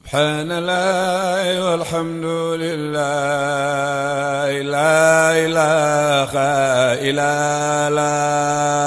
سبحان الله والحمد لله لا إله إلا الله.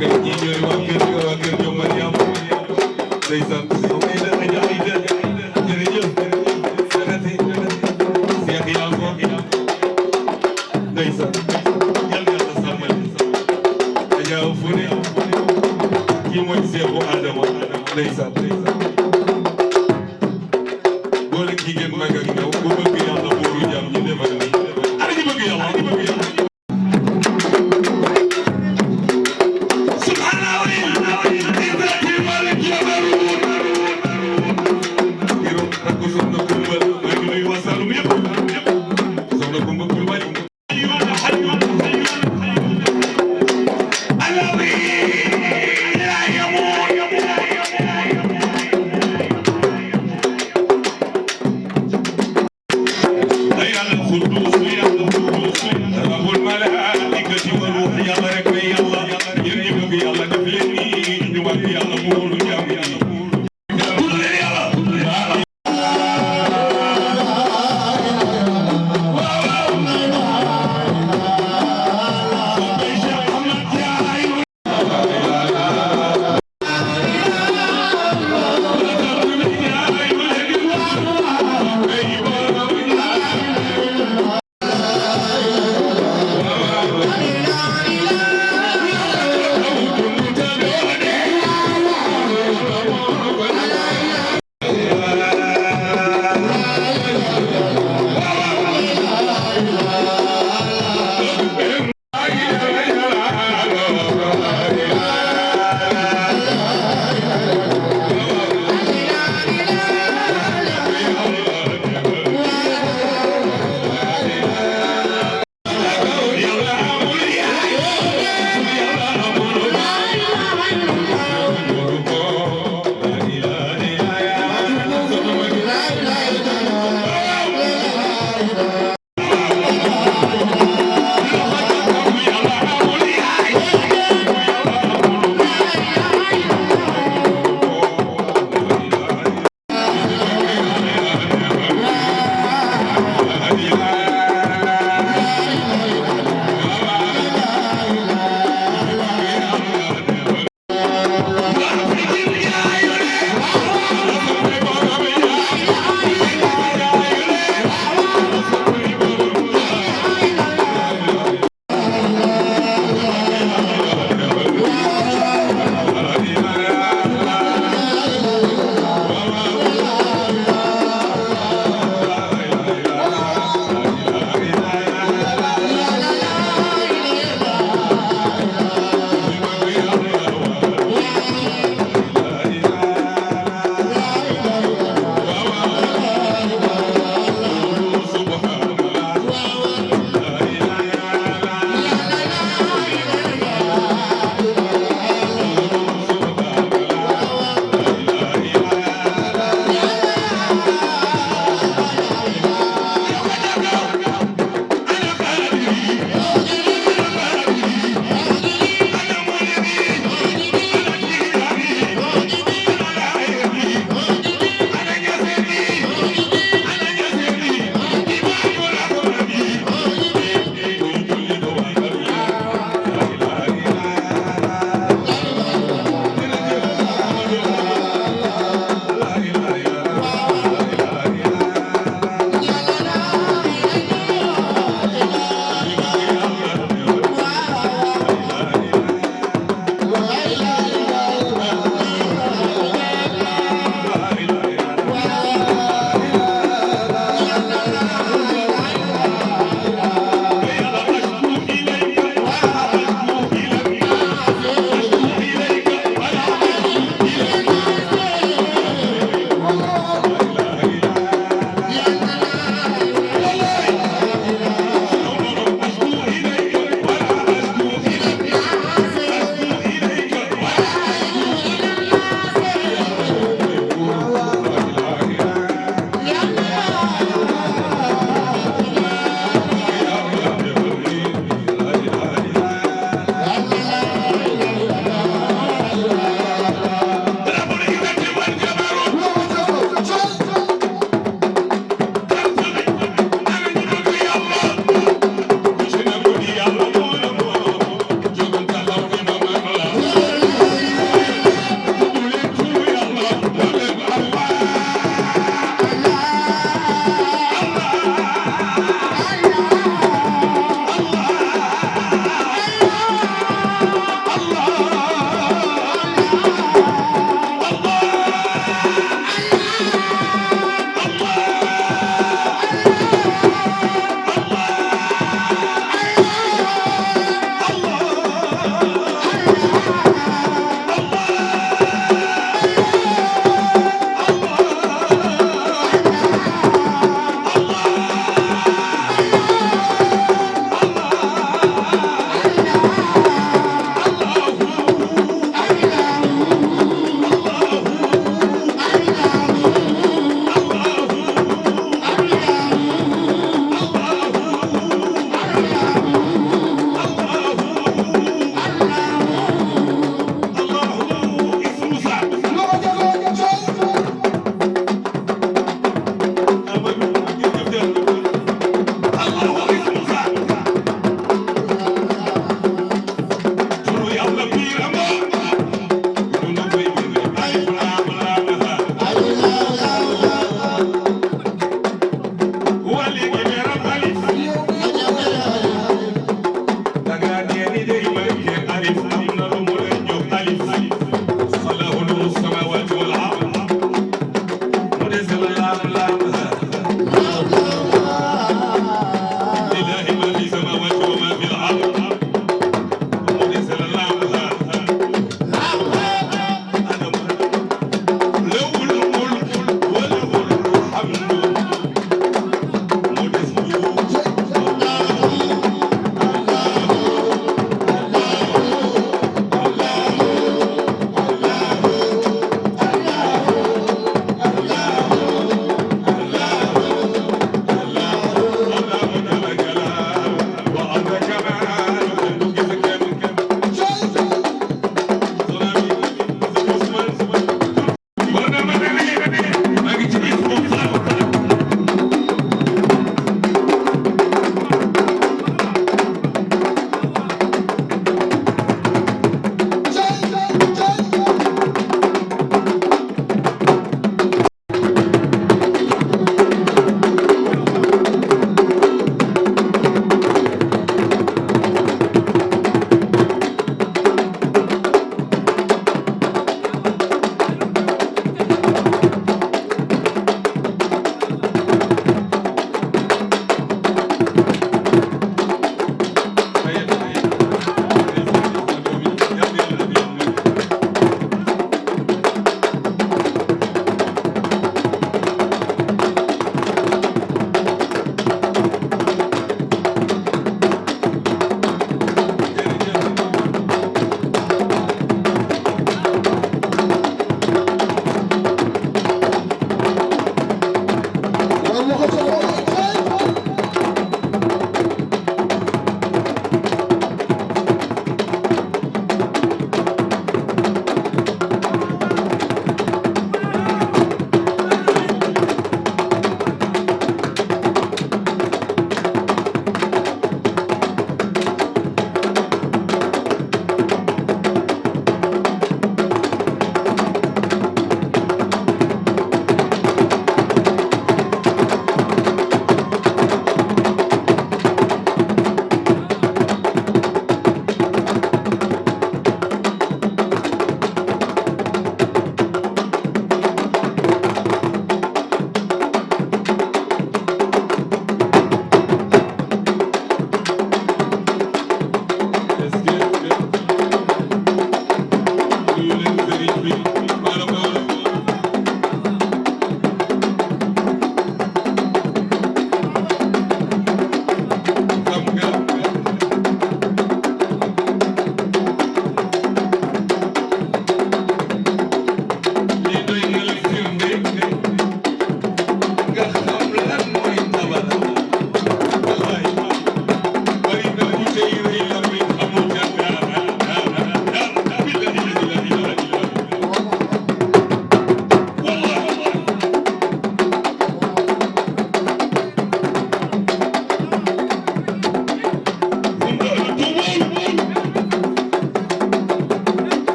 kay ñii ñooy waa kër ñoom Mariam ndeysaan moom ay da aja ay da jërëjëf sanati Seex yaa ko ndeysaan yal na Yàlla sàmmal aja fu ne kii mooy Seexu Adama ndeysaan boole jigéen mag ak ndaw ku bëgg Yàlla booru jaam ñu defal ni ana ñu bëgg Yàlla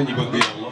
ana ñi bëgg yàlla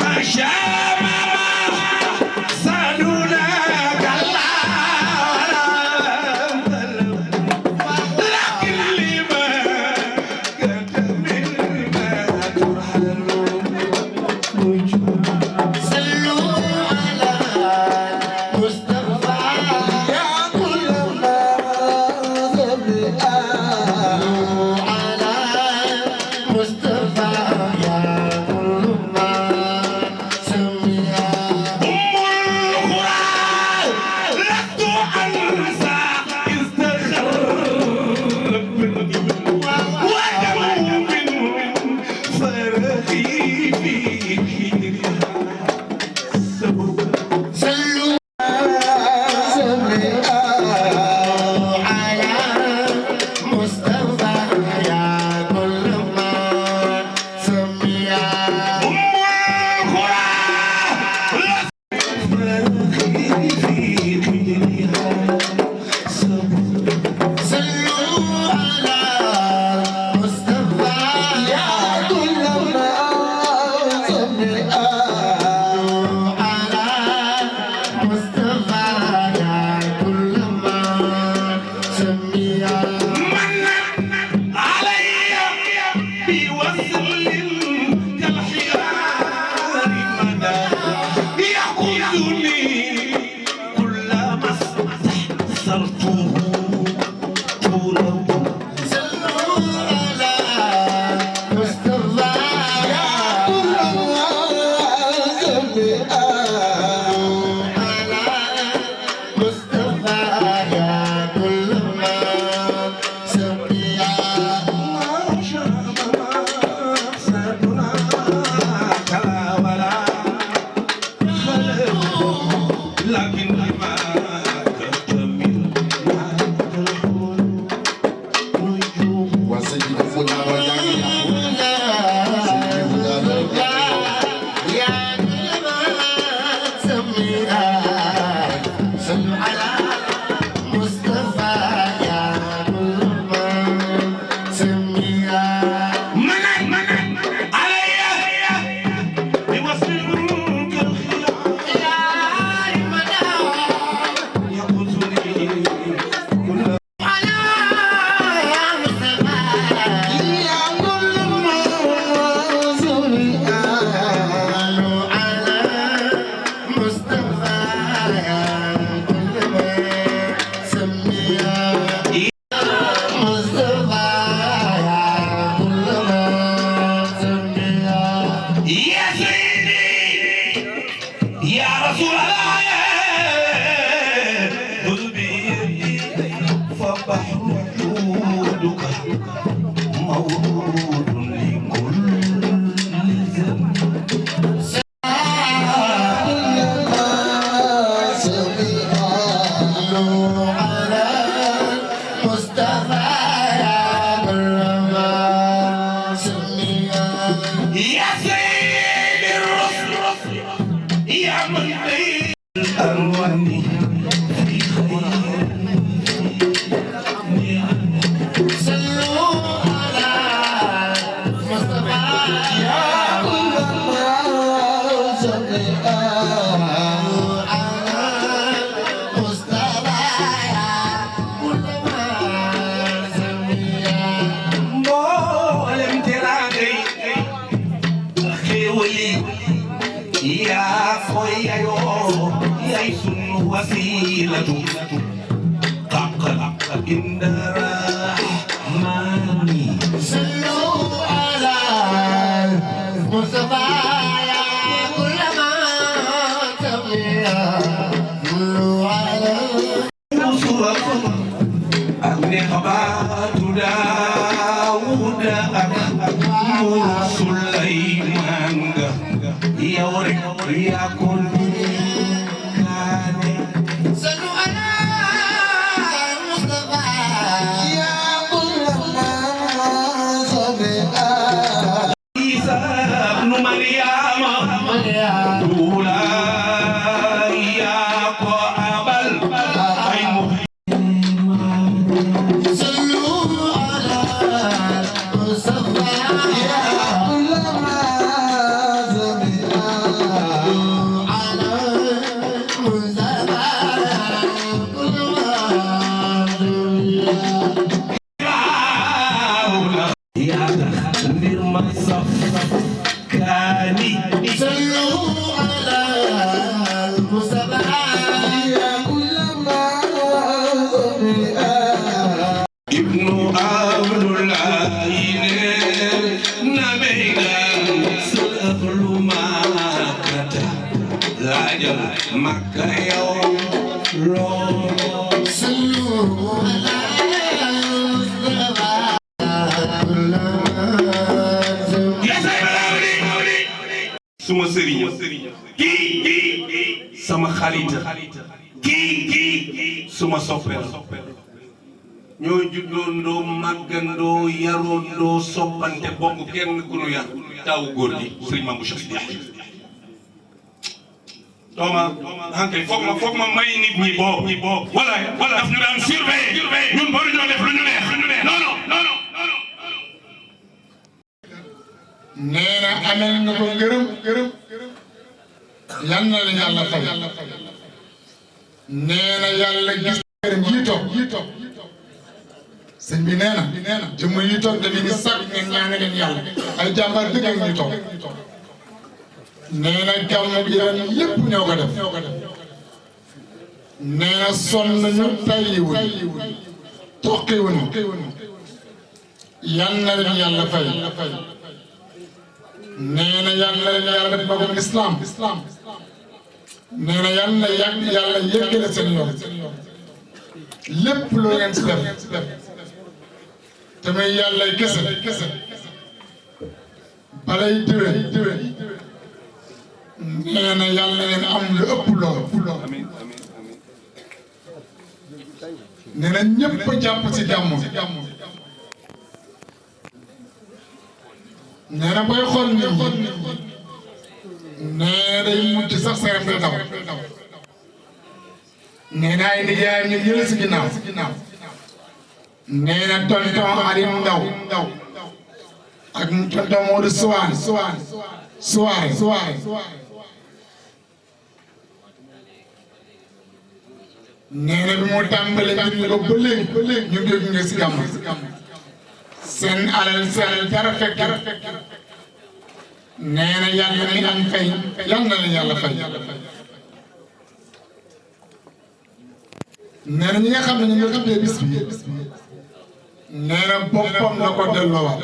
Masha Mama Saluna Gala suma sëriñ kii sama xarita kii suma soppeel ñoo juddoondoo màggandoo yaroondoo soppante bokk kenn ku nu yar taawu góor gi sëriñ Mame Bousso Diagne dooma hankay foog ma may nit ñi boo wala daf ñu daan surveiller ñun bari ñoo def lu ñu neex non nee na amel nga ko gërëm yal na la yàlla fay nee na yàlla gis gërëm yi toog sëñ bi nee na jëmm yi toog dañu ni sàkk ngeen ñaane leen yàlla ay jàmbaar dëgg ak ñu toog nee na gàmm gi ren lépp ñoo ko def nee na sonn nañu tàyyiwuñ toqiwuñu yal na leen yàlla fay nee na yal na leen yàlla def magum islam nee na yal na yàlla yëggale seen yoon lépp loo ngeen si def te muy yàlla kese balay déwén nee na yal na leen am lu ëpp loolu nee na ñëpp a jàpp si jàmm nee na booy xool nit ñi nee day mujj sax seram day daw nee na ay nijaayam ñu jëlee si ginnaaw nee na tonton Alim Ndaw ak tonton Modou Suwaare nee na bi mu tàmbali mbir mi ba léegi ñu ngi si gàmm seen alal dara fekk nee na yàlla mi am fay yal na leen yàlla fay nee na ñi nga xam ne ñu ngi tuddee bis bi nee na boppam la ko delloowaat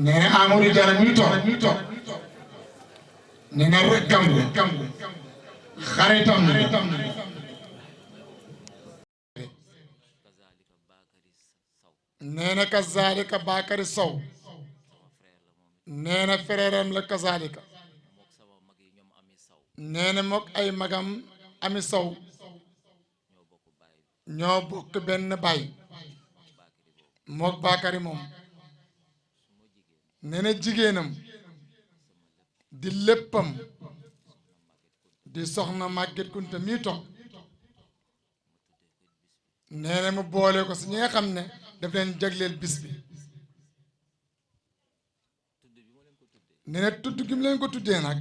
nee na Amadou Diarra mi toog nee na rekkam la xaritam la nee na kazaalika Bakary Sow nee na frèram la kazaalika nee na mook ay magam Ami Sow ñoo bokk benn baay mook Bakary moom nee na jigéenam di léppam di soxna Maguette Kunta mii toog nee na mu boole ko si ñi nga xam ne daf leen jagleel bis bi nee na tudd gi mu leen ko tuddee nag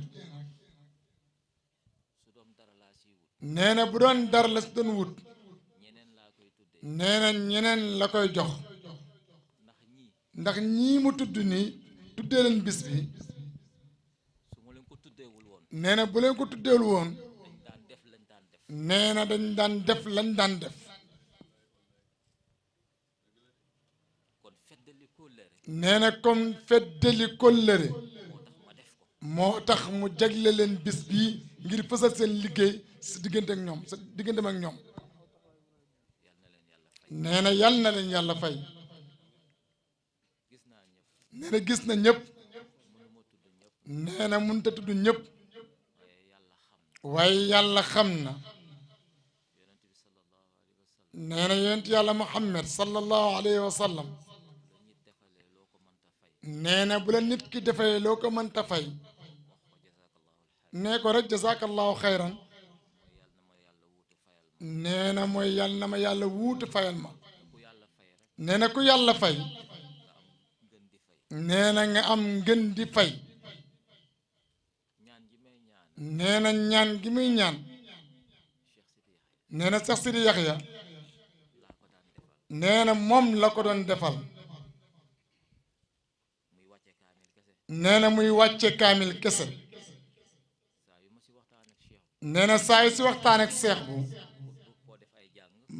nee na bu doon dara la si doon wut nee na ñeneen la koy jox ndax ñii mu tudd nii tuddee leen bis bi nee na bu leen ko tuddeewul woon nee na dañ daan def lañ daan def nee na comme feddali kóllëre moo tax mu jagle leen bis bii ngir fësal seen liggéey si diggante ak ñoom sa diggante ak ñoom nee na yal na leen yàlla fay nee na gis na ñëpp nee na mënut a tudd ñëpp waaye yàlla xam na nee na yonent yàlla Muhammad sallallahu alayhi wa sallam nee na bu la nit ki defee loo ko mënta fay nee ko rek jazakallahu xayran nee na mooy yàlla na ma yàlla wuutu fayal ma nee na ku yàlla fay nee na nga am ngën di fay nee na ñaan gi muy ñaan nee na Seex Sidi Yaxya nee na moom la ko doon defal nee na muy wàcce kaamil kese nee na saa yu si waxtaan ak seex bu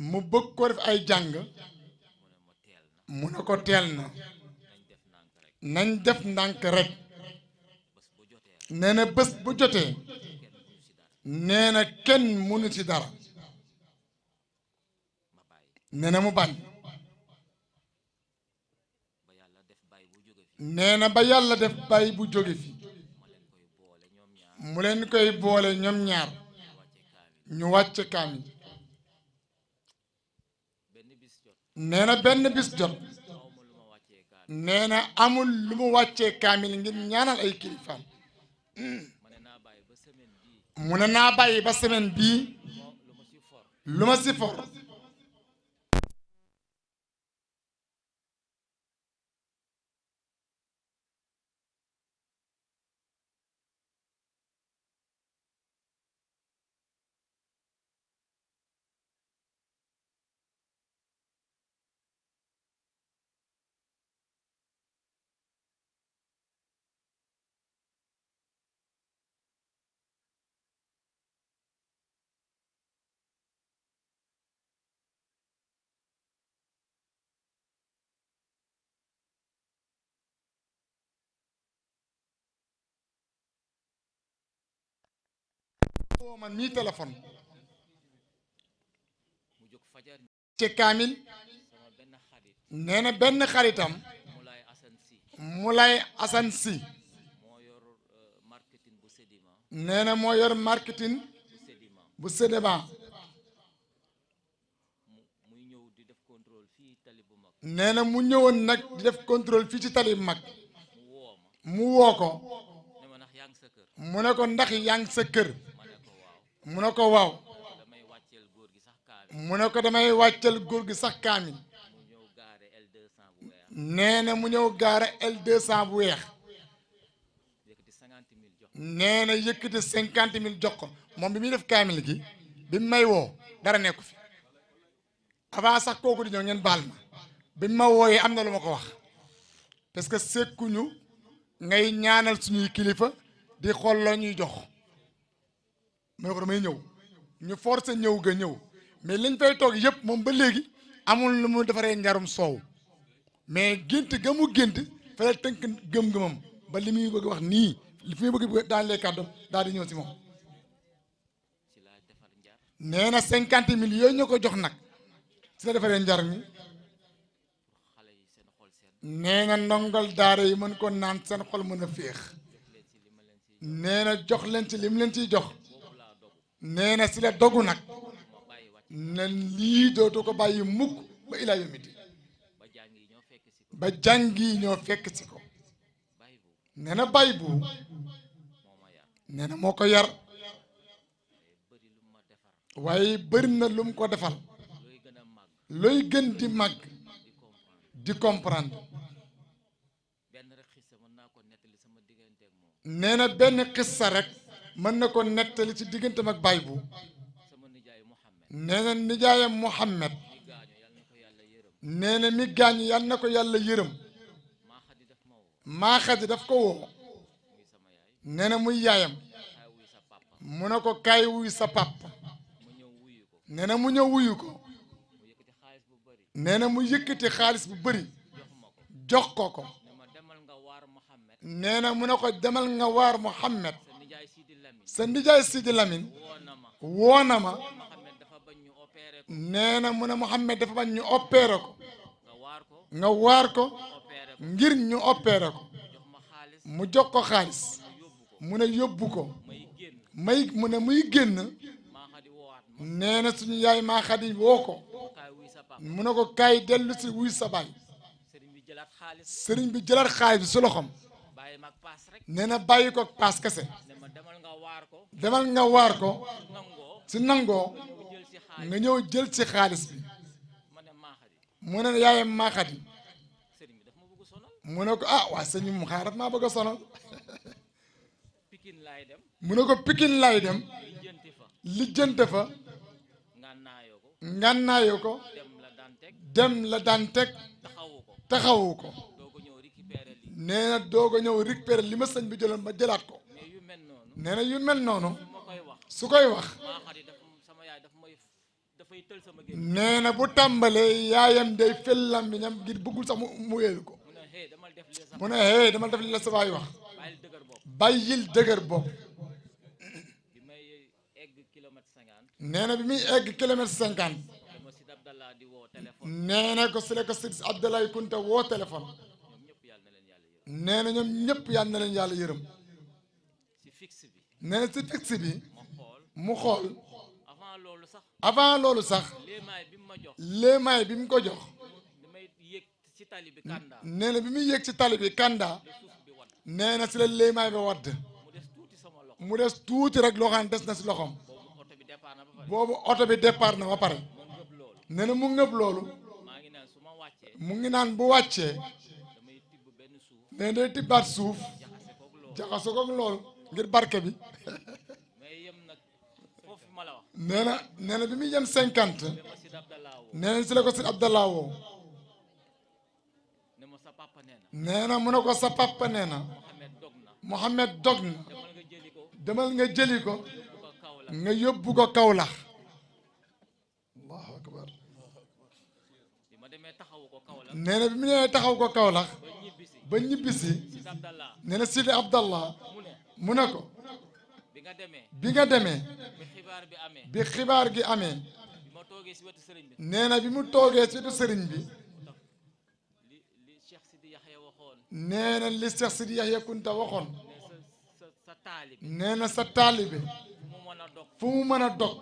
mu bëgg ko def ay jàng mu ne ko teel na nañ def ndànk rek nee na bés bu jotee nee na kenn mënu ci dara nee na mu bañ nee na ba yàlla def bàyyi bu jóge fi mu leen koy boole ñoom ñaar ñu wàcce kaamil nee na benn bis jot nee na amul lu mu wàccee kaamil ngir ñaanal ay kilifaam mu ne naa bàyyi ba semaine bii lu ma si for woo man mii téléphone ci kaamil nee na benn xaritam Moulay Assane Sy nee na moo yor marketing bu Sédima nee na mu ñëwoon nag di def contrôle fii ci tali bu mag mu woo ko mu ne ko ndax yaa ngi sa kër mu ne ko waaw mu ne ko damay wàccal góor gi sax kaamil nee na mu ñëw gaare L200 bu weex nee na yëkkati 50 000 jox ko moom bi muy def kaamil gi bi mu may woo dara nekku fi avant sax kooku di ñëw ngeen baal ma bi ma wooyee am na lu ma ko wax parce que sekkuñu ngay ñaanal suñuy kilifa di xool la ñuy jox ma ne ko damay ñëw ñu forcé ñëw ga ñëw mais liñ fay toog yëpp moom ba léegi amul lu mu defaree njarum soow mais gént ga mu gént fa la tënk gëm-gëmam ba li muy bëgg wax nii li fi muy bëgg daan lee kàddu daal di ñëw si moom nee na 50 000 yooyu ñu ko jox nag si la defaree njar mi nee na ndongal daara yi mën ko naan seen xol mën a féex nee na jox leen ci li mu leen ciy jox nee na si la dogu nag ne lii dootu ko bàyyi mukk ba ilaa yomiti ba jàngi ñoo fekk si ko nee na bàyyi bu nee na moo ko yar waaye bëri na lu mu ko defal looy gën di màgg di comprendre nee na benn xissa rek mën na ko nettali ci digganteem ak baay bu nee na nijaayam Muhammad nee na mi gaañu yal na ko yàlla yërëm maaxadi daf ko woo nee na muy yaayam mu ne ko kaay wuy sa papa nee na mu ñëw wuyu ko nee na mu yëkkati xaalis bu bëri jox ko nee na mu ne ko demal nga waar Muhammad sa nijaay Sidi Lamine woo na ma nee na mu ne Muhammad dafa bañ ñu opéré ko nga waar ko ngir ñu opéré ko mu jox ko xaalis mu ne yóbbu ko mu ne muy génn nee na suñu yaay maa xadi woo ko mu ne ko kaay dellu si wuy sa baay sëriñ bi jëlaat xaalis bi su loxom nee na bàyyi ko paas kese demal nga waar ko si nangoo nga ñëw jël si xaalis bi mu ne yaayam maa xadi mu ne ko ah waa sëñ bi mu xaarat maa bëgg a sonal mu ne ko Pikine laay dem lijjante fa ngànnaayoo ko dem la daan teg taxawu ko nee na doog a ñëw récupérer li ma sëñ bi jëloon ba jëlaat ko nee na yu mel noonu su koy wax nee na bu tàmbalee yaayam day fel làmmiñam ngir bëggul sax mu wéelu ko mu ne hey dama def li la sa baay wax bàyyil dëgër bopp nee na bi muy egg kilomètre 50 nee na ko si la ko Sidi Abdoulaye Kunta woo téléphone nee na ñoom ñëpp yal na leen yàlla yërëm nee na si fixe bi mu xool avant loolu sax léemaay bi mu ko jox nee na bi muy yéeg ci tali bi Kanda nee na si la léemaay ba wadd mu des tuuti rek loo xam ne des na si loxoom boobu oto bi départ na ba pare nee na mu ngëb loolu mu ngi naan bu wàccee nee na day tibbaat suuf jaxasoo ko loolu ngir barke bi nee na bi muy yem 50 nee na si la ko si Abdallah woo nee na mu ne ko sa papa nee na Mohamed dog na demal nga jëli ko nga yóbbu ko Kaolack allahu akbar nee na bi mu nee taxaw ko Kaolack ba ñibbisi nee na Sidi Abdallah mu ne ko bi nga demee bi xibaar gi amee nee na bi mu toogee ci wetu sëriñ bi nee na li Cheikh Sidi Yaxya Kunta waxoon nee na sa taalibe fu mu mën a dog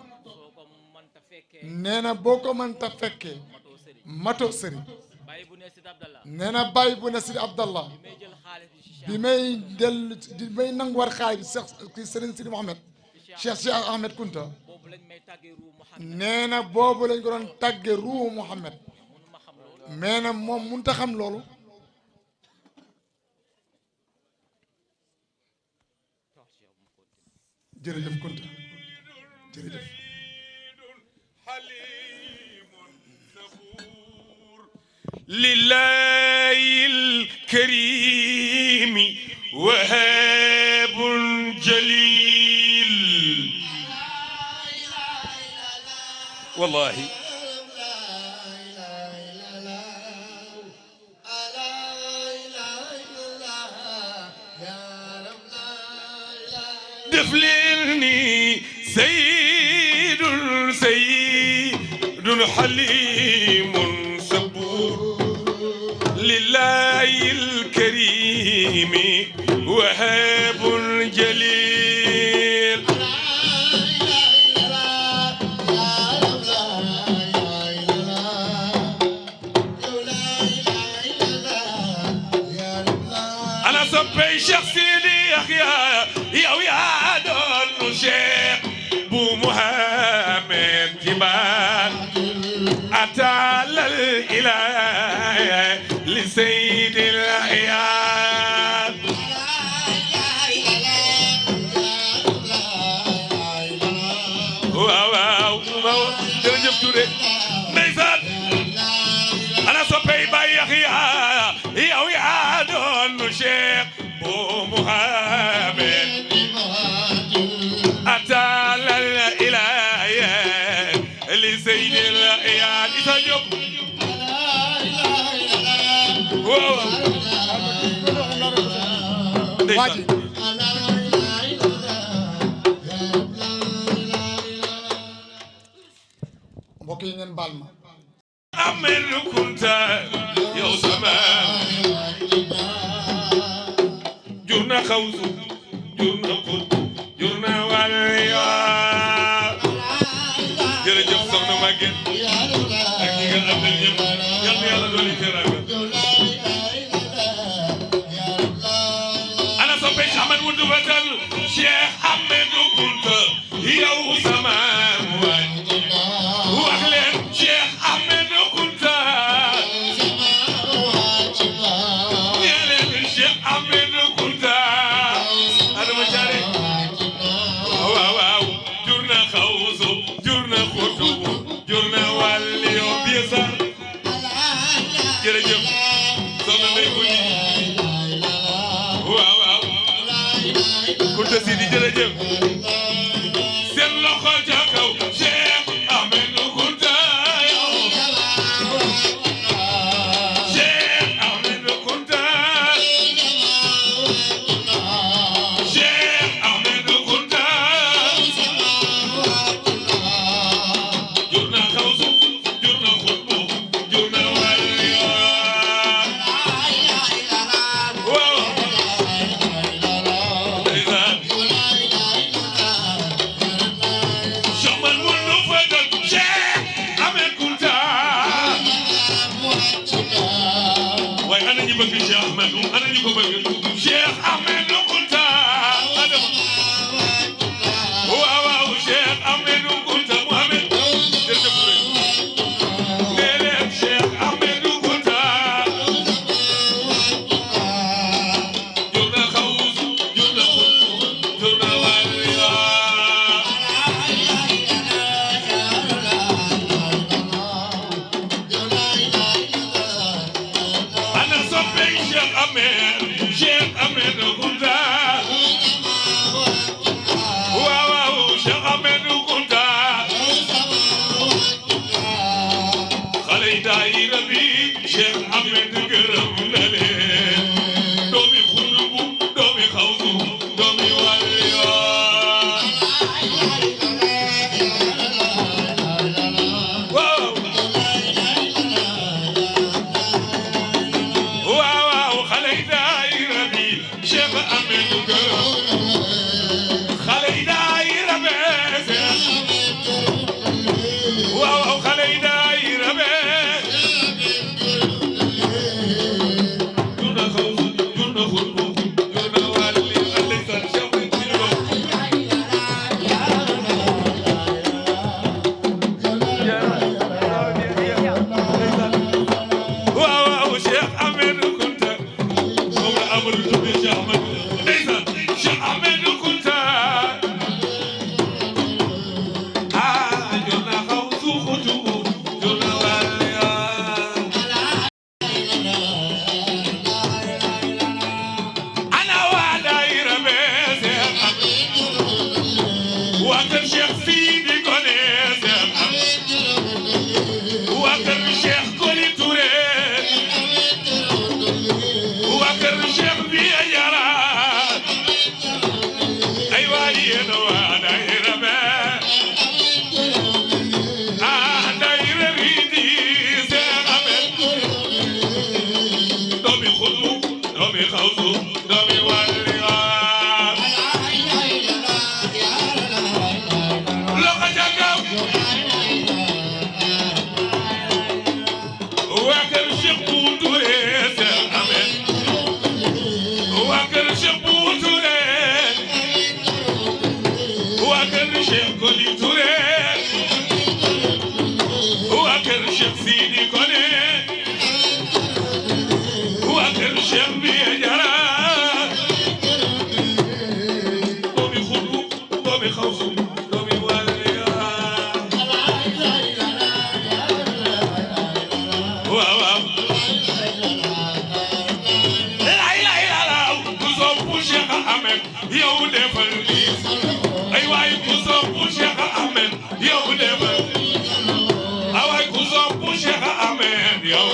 nee na boo ko mënta fekkee matoo sëriñ nee na bàyyi bu ne Sidi Abdallah bi may dellu bi may nanguwaat xaalis bi sëriñ Sidi Mohamed Cheikh Ahmed Kunta nee na boobu lañ ko doon tàgge ruu Mohamed nee na moom mënut a xam loolu jërëjëf Kunta jërëjëf lillahi al-karim wahab jalil wallahi دفلني سيد حليم صبور لله الكريم وهاب جليل أنا صبي شخصي يا يا دون شيخ بو محمد جبال أتى الإله لسيد الأيام واو جرجف توري نيسان أنا صبي بايخي يا دون شيخ بو محمد أتى الإله لسيد الأيام إسانيوك waaji mbokk yi ngeen baal ma Ahmed Kunta yow sama jur na xawsu jur na xut jur na wàlliya jërëjëf soxna Maguette ak ñi nga àndal ñëpp yal na yàlla dooli teraanga ana soppe Ahmed Wuld Watan Cheikh Ahmed Kunta yow sama waay wax leen Cheikh Ahmed Kunta nee leen Cheikh Ahmed Kunta Adama Thiaré waaw waaw jur na xawsu jur na xutu jur na wàlli yow biir sar jërëjëf soxna Ndeye Bouy waaw waaw Kunta Sidi jërëjëf seen loxo ca kaw Cheikh Ahmed Kunta yow Cheikh Ahmed Kunta Cheikh Ahmed Kunta jur na xawsu jur na xutbu jur na wàlli waaw ndeysaan yow defal lii ay waay ku soppu Cheikh Ahmed yow defal ay waay ku soppu Cheikh Ahmed yow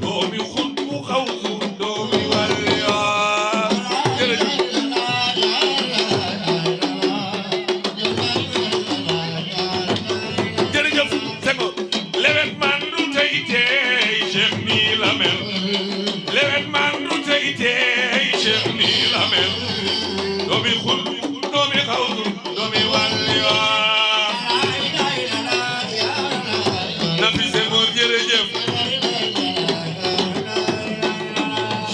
doomi xut bu xaw su doomi wàlli jërëjëf Senghor lewet man du tey tey Cheikh nii la mel lewet man du tey tey Cheikh nii la mel doomi xul doomi xawsu doomi wàlli na fi Senghor jërëjëf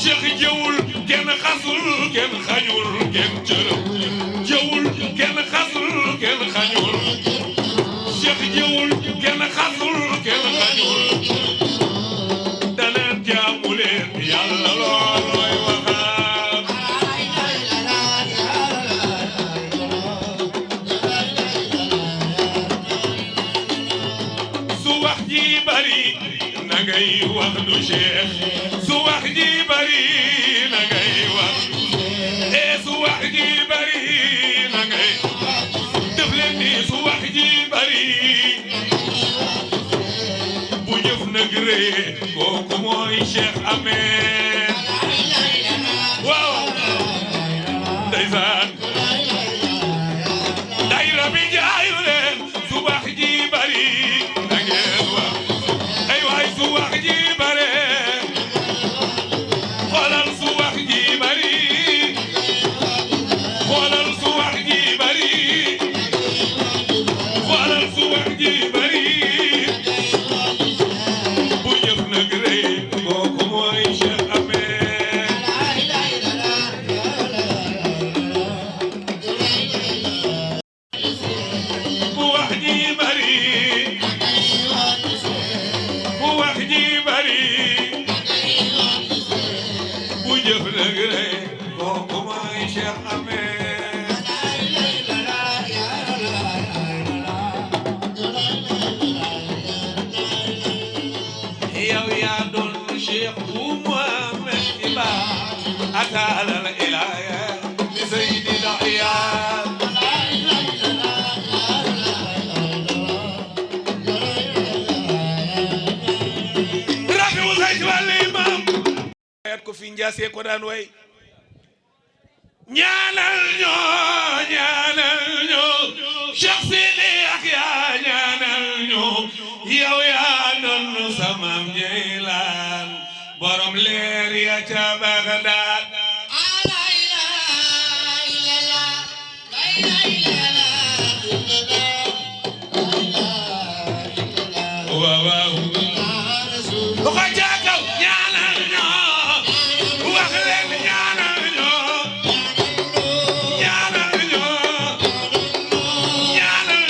Cheikh jëwul kenn xasul kenn xañul kenn cërëm jëwul kenn xasul kenn xañul Cheikh jëwul kenn xasul kenn xañul daneen jaamu leen yàlla loolooy waxaat su wax ji bari na ngay wax du Cheikh su wax ji bari na ngay wax su wax ji bari na ngay def leen ni su wax ji bari bu jëf nag ree kooku mooy Cheikh Ahmed waaw ndeysaan dayra bi jaayu leen su wax ji bari na ngeen wax ay waay su wax ji bare xoolal su wax ji bari xoolal su wax ji bari xoolal su wax ji bari bu jëf nag rëy kooku mooy Cheikh Ahmed bu wax ji bari bu wax ji bari bu jëf nag rëy kooku mooy Cheikh Ahmed yow yaa doon Cheikh bu Muhammad Iba ataala la ilaaya li Seydi Dahya rafi wu say ci wàllu imam ayat ko fi njaasee ko daan way ñaanal ñoo Cheikh Sidi Yahya ñaanal ñoo yow yaa doon samam Jeylaan borom leer ya ca Bagdad waaw waaw lu ko jaakaw ñaanal ñoo wax leen ñaanal ñoo ñaanal ñoo ñaanal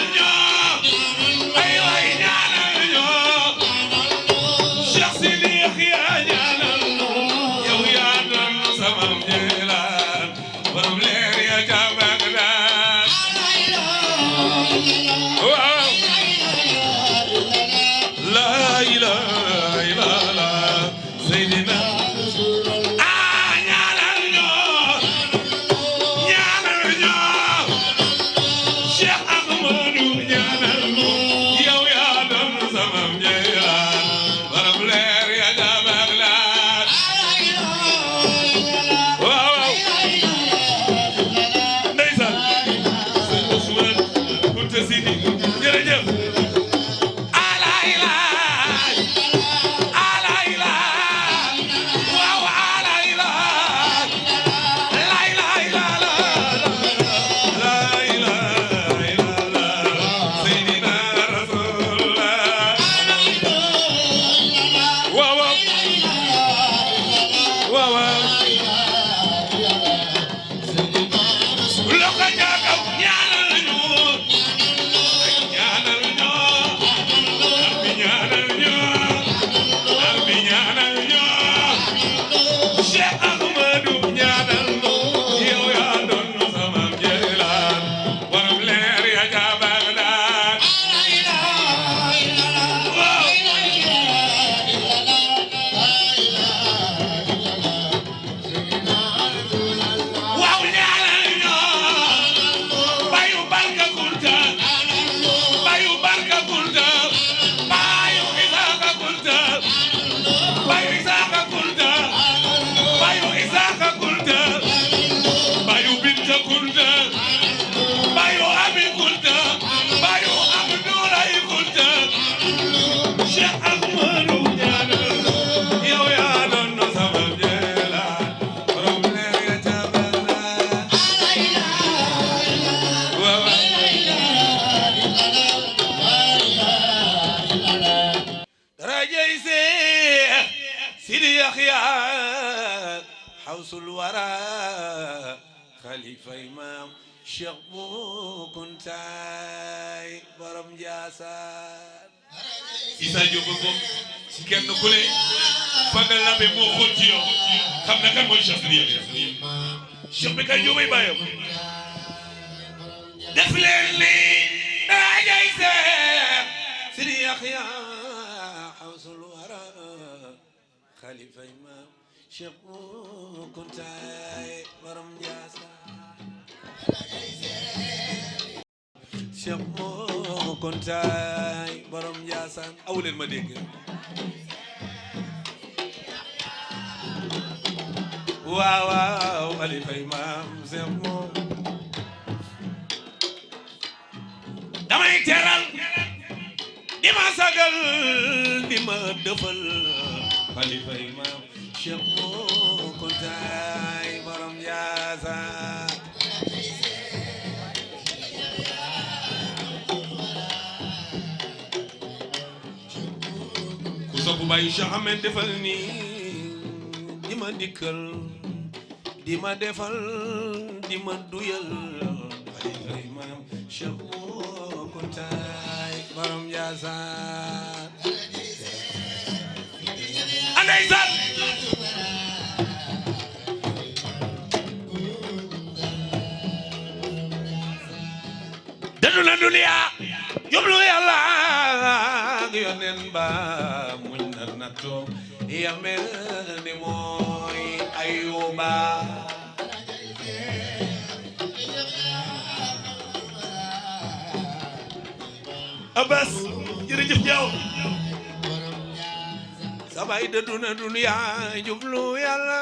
xawsul wara xalifa imam Cheikh bu Kuntaay borom Njaasaan Issa Diop ko kenn ku ne fa nga labe moo xool ci yow xam na kan mooy Cheikh bi Cheikh bi kay jóobay bàyyam def leen ni daajay seex Sidi Yaxya xawsul wara xalifa imam Cheikh bu Kuntaay borom Njaasaan Cheikh bu Kuntaay borom Njaasaan aw leen ma dégg waaw waaw xalifa imam Cheikh bu damay teral di ma sagal di ma dëfal xalifa imam Cheikh bu Kuntaay borom Njaasaan ku sopp bàyyi Cheikh Ahmed defal ni di ma dikkal di ma defal di ma duyal xalifa imam Cheikh bu Kuntaay borom Njaasaan anday sat dadu na duniya jublu yàlla ak yoneen ba muñ na natto ya mel ni mooy Ayuba Abbas jërëjëf Jaw sabay dadu na duniya jublu yàlla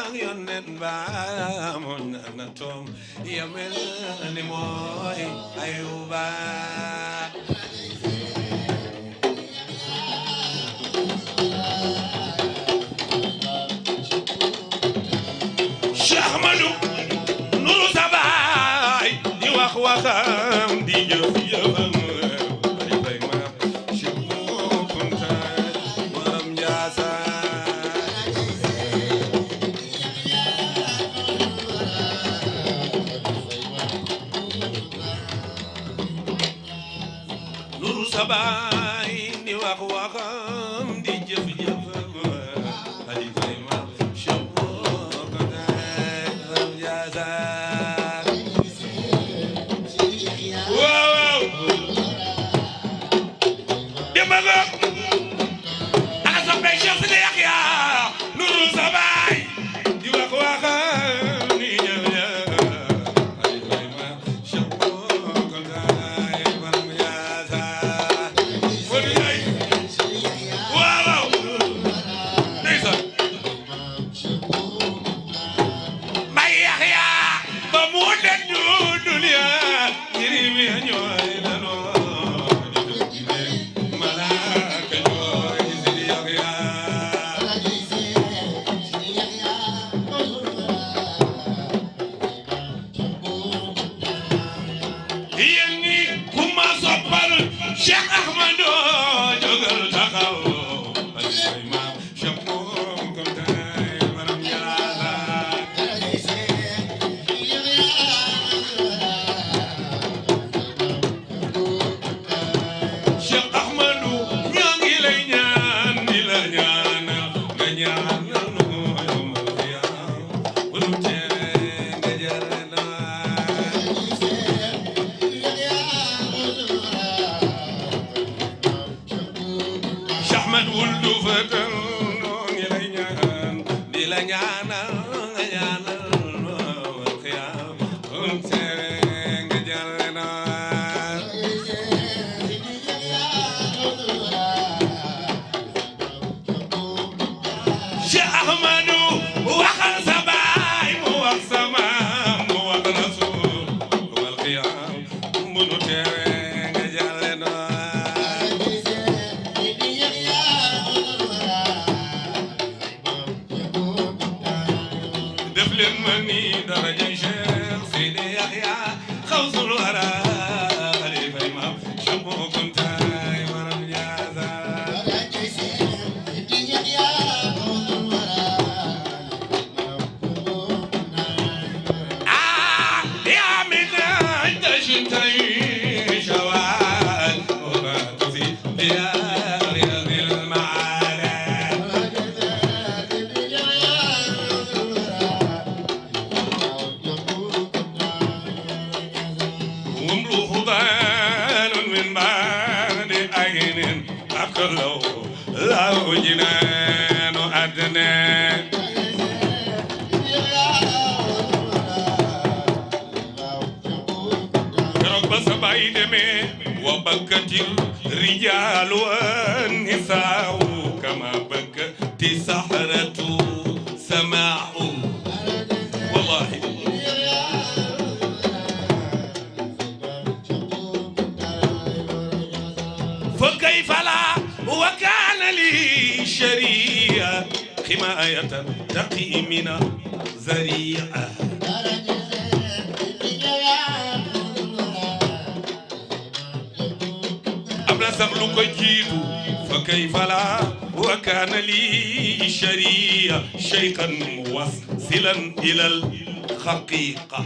ak yoneen ba muñ na natto ya mel ni mooy Ayuba Cheikh Ahmadou nuru sabay di wax waxam di jëf jëfam xalifa imam Cheikh bu Kuntaay borom Njaasaan nuru sabay di wax waxam di jëf jëfam xalifa imam Cheikh bu Kuntaay borom Njaasaan waaw demba nga ana soppe Cheikh Sidi Yaxya nuru sabay di wax waxam di jëf jëfam xalifa imam Cheikh bu Kuntaay borom Njaasaan waaw ndeysaan may Yaxya ba mu den ñu duniya jirimi ñooy lanoo di malaaka ñooy Sidi Yaxya yéen ñi ku ma soppal Cheikh Ahmadou jógal taxaw xalifa imam Cheikh bu Kuntaay borom Njaasaan Cheikh Ahmadou ñoo ngi lay ñaan di la ñaanal nga ñaanal nu yawmal qiyaam bu nu tere nga jëre Cheikh Ahmed wuldu fatan noo ngi lay ñaan di la ñaanal nga ñaanal nu yawmal qiyaam bu nu tere nga jëre Cheikh Ahmadou waxal sa baay mu wax sa maam mu wax Rasul wal qiyaam bu nu tere nga jàlle def leen ma ni daraja Cheikh Sidi Yaxya xawsul wara xalifa imam Cheikh bu Kuntaay borom Njaasaan jinaanu àddina keroog ba sa baay demee wa bakkatil rijaalu wan nisaawu kama bakkati sahratu samaa'u wallahi fa kayfa laa wa kaana li shari'a himaayatan taqi min zari'a سبلك جيد فكيف لا وكان لي شريعة شيخا موصلا إلى الحقيقة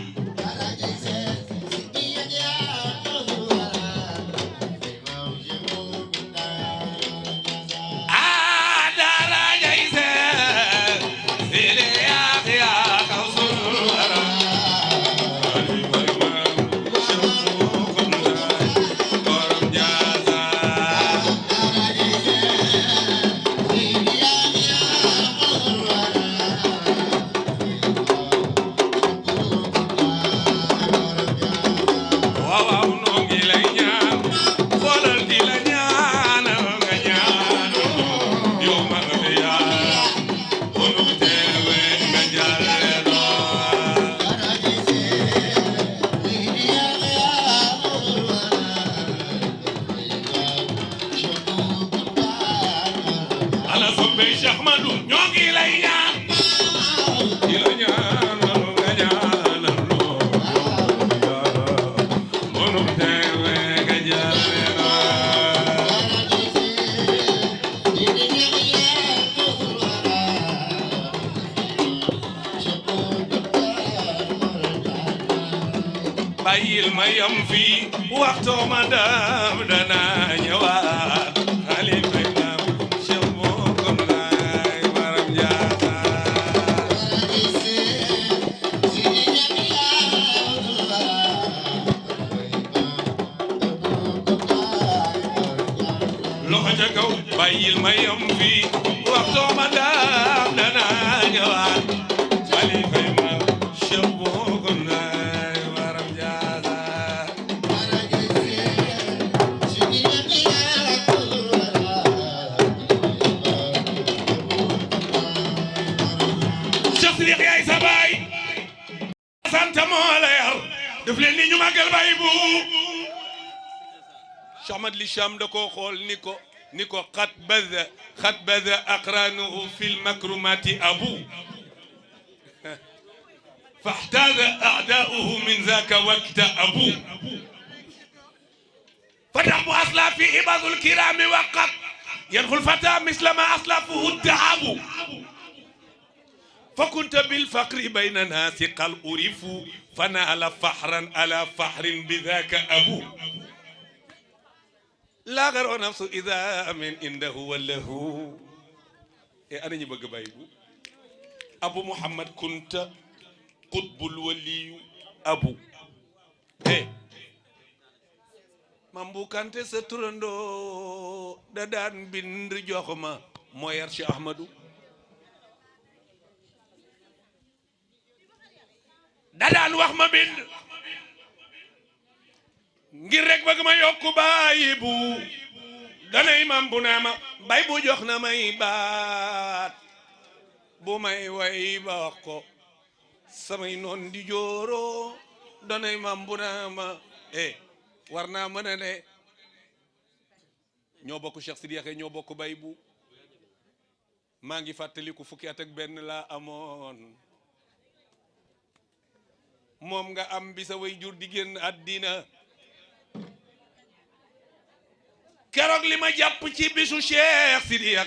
bàyyil ma yam fii waxtoo ma daam danaa ñëwaat xalifa imaam Cheikh Bokom Laay Maram Jaata loxo ca kaw bàyyil ma yam fii waxtoo ma daam danaa ñëwaat xalifa imaam Cheikh Bokom Laay Maram Jaata Cheikh Sidiq yaay sa baay sant moo la yar def leen ni ñu màggal baay bu Cheikh Ahmad li Cham da koo xool ni ko xat baza aqranuhu fil makrumati abu faxtaaza aadaauhu min zaaka wakta abu fatax bu aslaafi ibadul kirami waqat yadxul fata misla ma aslafuhu daabu فكنت بالفقر بين ناس قل أرفوا فنال فحرا على فحر بذاك أبو لا غير نفسه إذا من عنده وله أنا نبغى بايبو أبو محمد كنت قطب الولي أبو mambu kante sa turando da daan bind jox ma moo yar Cheikh Ahmadou da daan wax ma bind ngir rek bëgg ma yokku baay bu danay mam bu naa ma bay bu jox na may baat bu may way ba wax ko samay noon di jooro danay mam bu naa ma war naa mën a ne ñoo bokk Cheikh Sidiya ñoo bokk bay bu maa ngi fàttaliku fukki at ak benn laa amoon moom nga am bi sa way jur di génn àddina keroog li ma jàpp ci bisu Cheikh Sidiya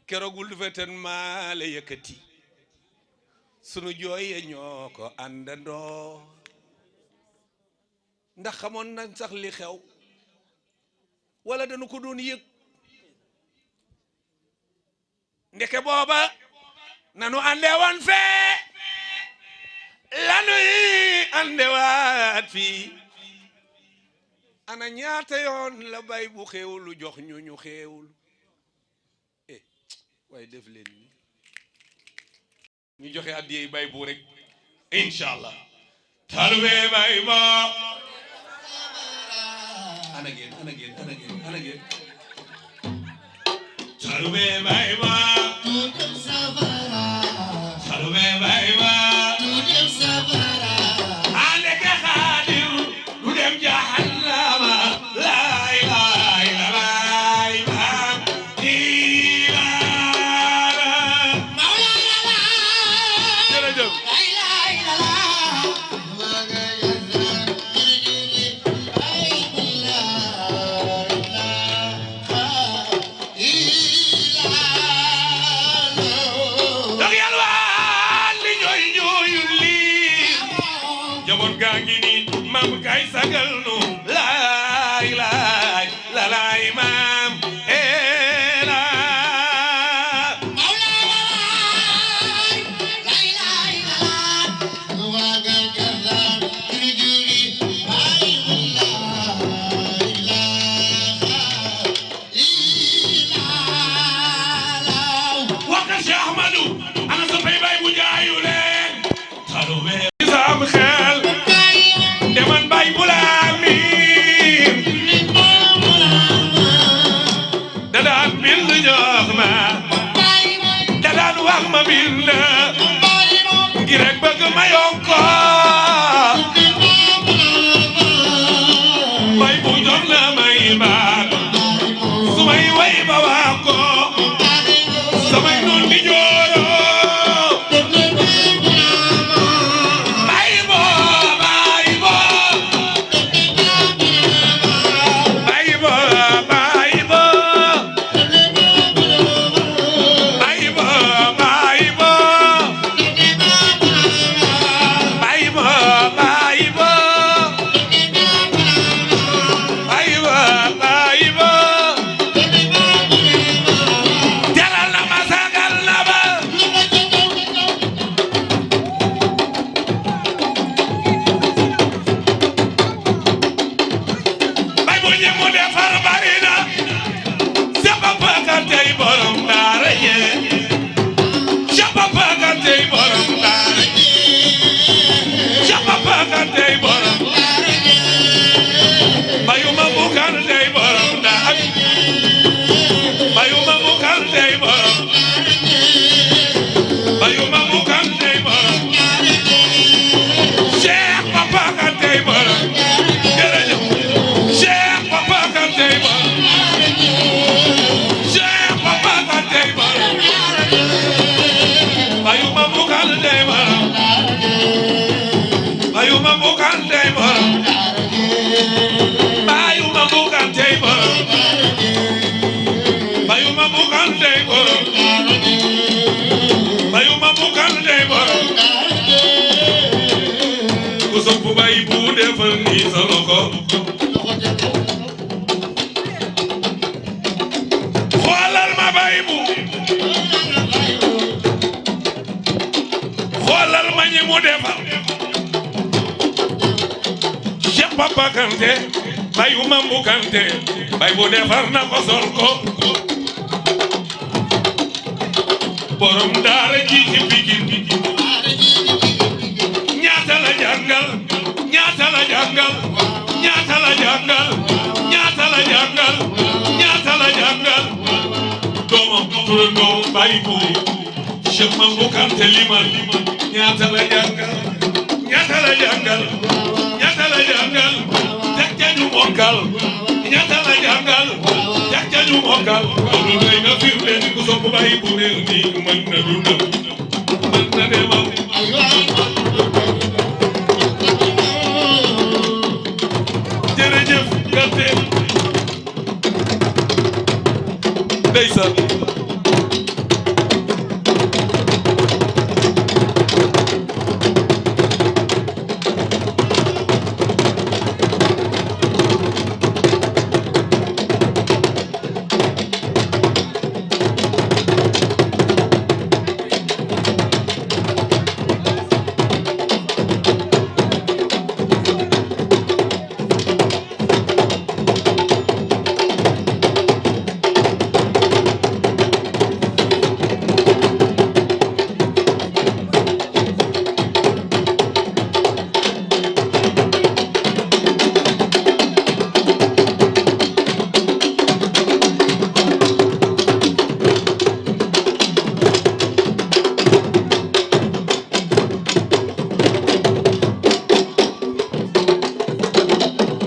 keroog wul feten maa la yëkkati sunu jooye ñoo ko àndandoo ndax xamoon nañ sax li xew wala dañu ko doon yëg ndeke booba nanu àndewoon fee lanuy àndewaat fii ana ñaata yoon la bay bu xewlu jox ñu xewul waaye def leen ni ñu joxe addiyey bay bu rek inshallah talwe bay ba ana ngeen talwe bay ba talwe bay ba ane ka khadir du dem jahannama la ilaha illallah mam kay sagal nu laay laay la laay mam la laay laay la wagal galan juri ay la waka Cheikh Ahmadou ana sa fay bay bu jaayu leen talume sam xel deman bay bulaami da daan bind jox ma da daan wax ma bind ngir rek bëgg ma yokko bay bu jox na may baat su may way ba wax ko samay noon di jooro xoolal ma bay bu xoolal ma ñi mu defal Cheikh Papa Kanté bayu Mambu Kanté bay bu defar na ko sol ko borom daara ji ci Pikine ñaata la jàngal ñaata la jàngal ñaata la jàngal ñaata la jàngal ñaata la jàngal doomam turandoo bay bu Cheikh Mambu Kanté limal ñaata la jàngal ñaata la jàngal ñaata la jàngal teg ca ñu mokkal ñaata la jàngal teg ca ñu mokkal loolu day na firnde ni ku sopp bay bu neex ni mën na dundal mën na demal jërëjëf Kanté ndeysaan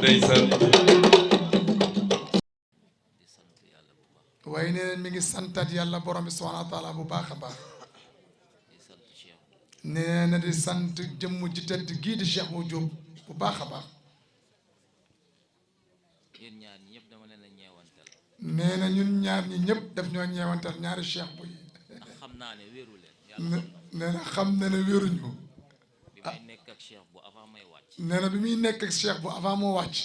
ndeysaan waaye nee na mi ngi santat yàlla borom bi subhanahu wa taala bu baax a baax nee na di sant jëmm ji tedd gii di Cheikh Bou Diop bu baax a baax nee na ñun ñaar ñi ñëpp daf ñoo ñeewantal ñaari Cheikh Bou yi nee na xam na ne wéruñu nee na bi muy nekk ak Cheikh Bou avant moo wàcc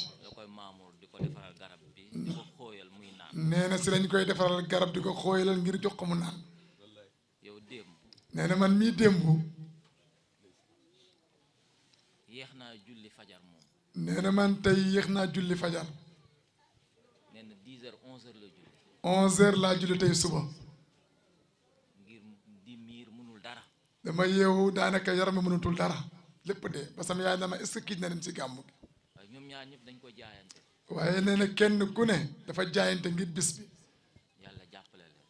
nee na si lañ koy defaral garab di ko xooyalal ngir jox ko mu naan nee na man mii démb nee na man tey yéex naa julli fajar 11h laa julli tey suba dama yeewu daanaka yaram mi mënutul dara lépp dee ba sama yaay dama est-ce que kii na dem si gàmmu gi waaye nee na kenn ku ne dafa jaayante ngir bis bi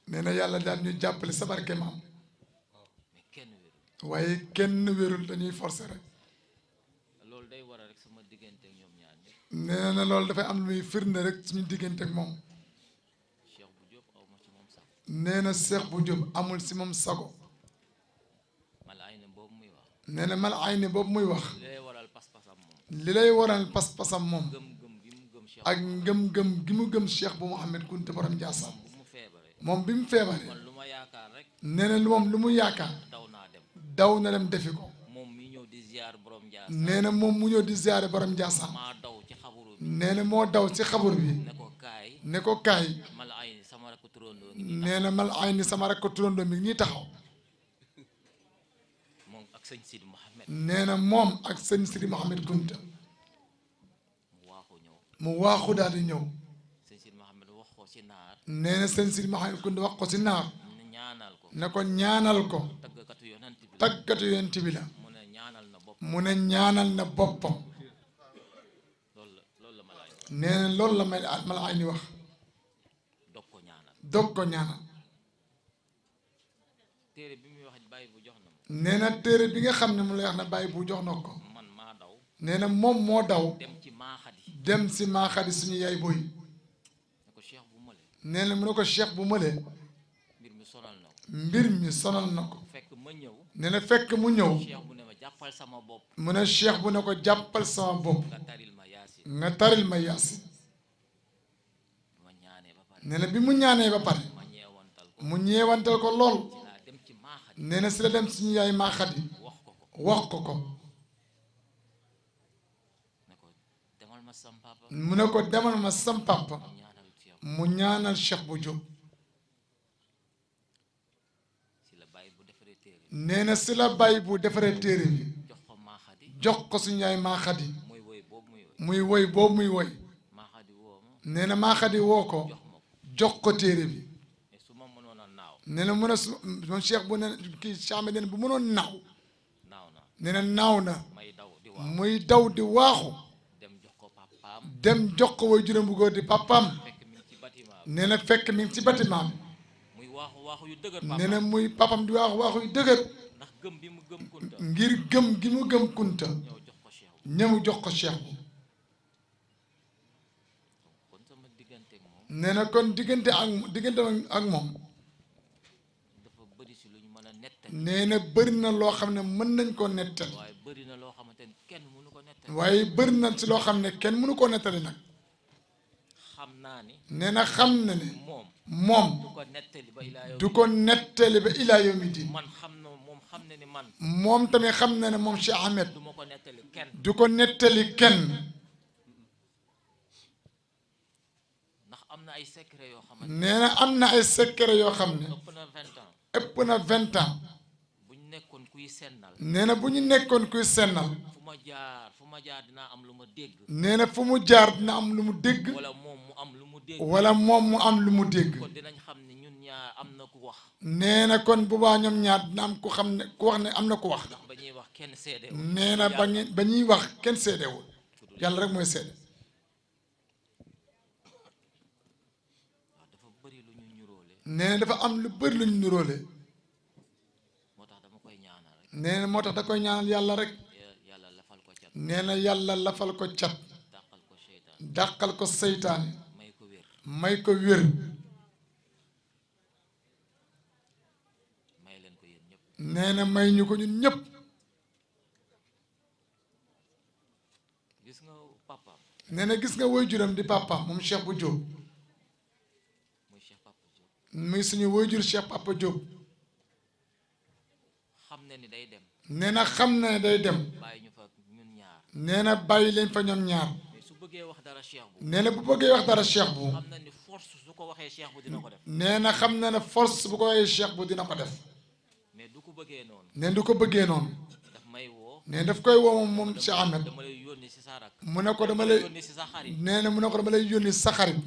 nee na yàlla daal ñu jàppale sa barke maam waaye kenn wérul dañuy forcer rek nee na loolu dafay am lu muy firnde rek suñu diggante ak moom nee na Cheikh Bou Diop amul si moom sago nee na mal ayni boobu muy wax li lay waral pas-pasam moom ak ngëm-ngëm gi mu gëm Cheikh Bou Mouhamed Kounta borom Ndiassane moom bi mu feebaree nee na moom lu mu yaakaar daw na dem defi ko nee na moom mu ñëw di ziare borom Ndiassane nee na moo daw ci xabur bi ne ko kaay nee na mal ay ni sama rakk turandoo mi ngi taxaw nee na moom ak sëñ Sidi Mouhamed Kounta mu waaxu daal di ñëw nee na sëñ Sidi Mouhamed Kounta wax ko si naar ne ko ñaanal ko taggatu yonent bi la mu ne ñaanal na boppam nee na loolu la ma la ay ni wax dog ko ñaanal nee na téere bi nga xam ne mu lay wax na bàyyi bu jox na ko nee na moom moo daw dem si maaxadi suñu yaay boy nee na mu ne ko Cheikh bu mële mbir mi sonal na ko nee na fekk mu ñëw mu ne Cheikh bu ne ko jàppal sama bopp nga taril ma yaasin nee na bi mu ñaanee ba pare mu ñeewantal ko lool nee na si la dem suñu yaay maaxadi wax ko ko mu ne ko demal ma sam papa mu ñaanal Cheikh Bou Diop nee na si la bàyyi bu defaree téere bi jox ko suñu yaay maaxadi muy woy boobu muy woy nee na maaxadi woo ko jox ko téere bi nee na mën a su moom Cheikh bu ne kii Cheikh nee na bu mënoon naaw nee na naaw na muy daw di waaxu dem jox ko way juróom bu góor di papaam nee na fekk mi ngi ci bâtiment bi nee na muy papam di waaxu waaxu yu dëgër ngir gëm gi mu gëm Kunta ñëw jox ko Cheikh bi nee na kon diggante ak moom nee na bëri na loo xam ne mën nañ koo nettali waaye bëri na si loo xam ne kenn mënu koo nettali nag nee na xam na ne moom du ko nettali ba ilaa yawmi diin moom tamit xam na ne moom Cheikh Ahmed du ko nettali kenn nee na am na ay secret yoo xam ne ëpp na 20 ans nee na bu ñu nekkoon kuy sennal nee na fu mu jaar dina am lu mu dégg wala moom mu am lu mu dégg nee na kon bu baa ñoom ñaar dina am ku xam ne ku wax ne am na ku wax nee na ba ñuy wax kenn seedewul yàlla rek mooy seede nee na dafa am lu bëri lu ñu niróole nee na moo tax da koy ñaanal yàlla rek nee na yàlla lafal ko cat dàqal ko seytaane may ko wér may ko wér may leen ko yéen ñëpp nee na may ñu ko ñun ñëpp gis nga papaam nee na gis nga waajuram di papa moom Cheikh bu Diop muy Cheikh Papa Diop muy suñu waajur Cheikh Papa Diop xam na ni day dem nee na xam na ne day dem bàyyi ñu fa ñun ñaar nee na bàyyi leen fa ñoom ñaar mais su bëggee wax dara Cheikh bu nee na bu bëggee wax dara Cheikh bu xam na ni force su ko waxee Cheikh bu dina ko def nee na xam na ne force bu ko waxee Cheikh bu dina ko def mais du ko bëggee noonu nee du ko bëggee noonu daf may woo nee daf koy woo moom Cheikh Ahmed dama lay yónni si sa rak mu ne ko dama lay yónni si sa xarit nee na mu ne ko dama lay yónni sa xarit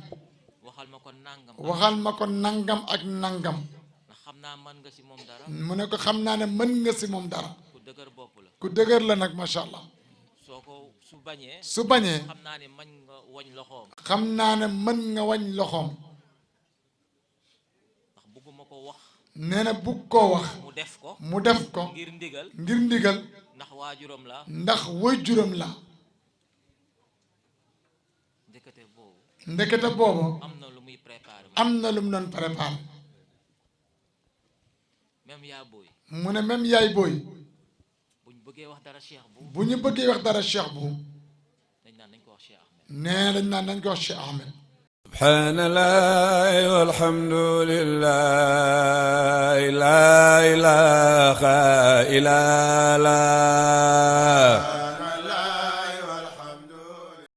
waxal ma ko nangam waxal ma ko nangam ak nangam ndax xam naa mën nga si moom dara mu ne ko xam naa ne mën nga si moom dara ku dëgër bopp la ku dëgër la nag macha allah soo ko su bañee su bañee xam naa ni mañ nga wañ loxoom xam naa ne mën nga wañ loxoom ndax bëgguma ko wax nee na bugg koo wax mu def ko mu def ko ngir ndigal ngir ndigal ndax waajuram la ndax waajuram la ndekete boobu ndekete boobu am na lu muy préparé am na lu mu doon préparé même yaa booy mu ne même yaay booy buñ bëggee wax dara Cheikh bu bu ñu bëggee wax dara Cheikh bu dañ naan nañ ko wax Cheikh Ahmed nee dañ naan nañ ko wax Cheikh Ahmed subhanallah walhamdulillah la ilaha illa Allah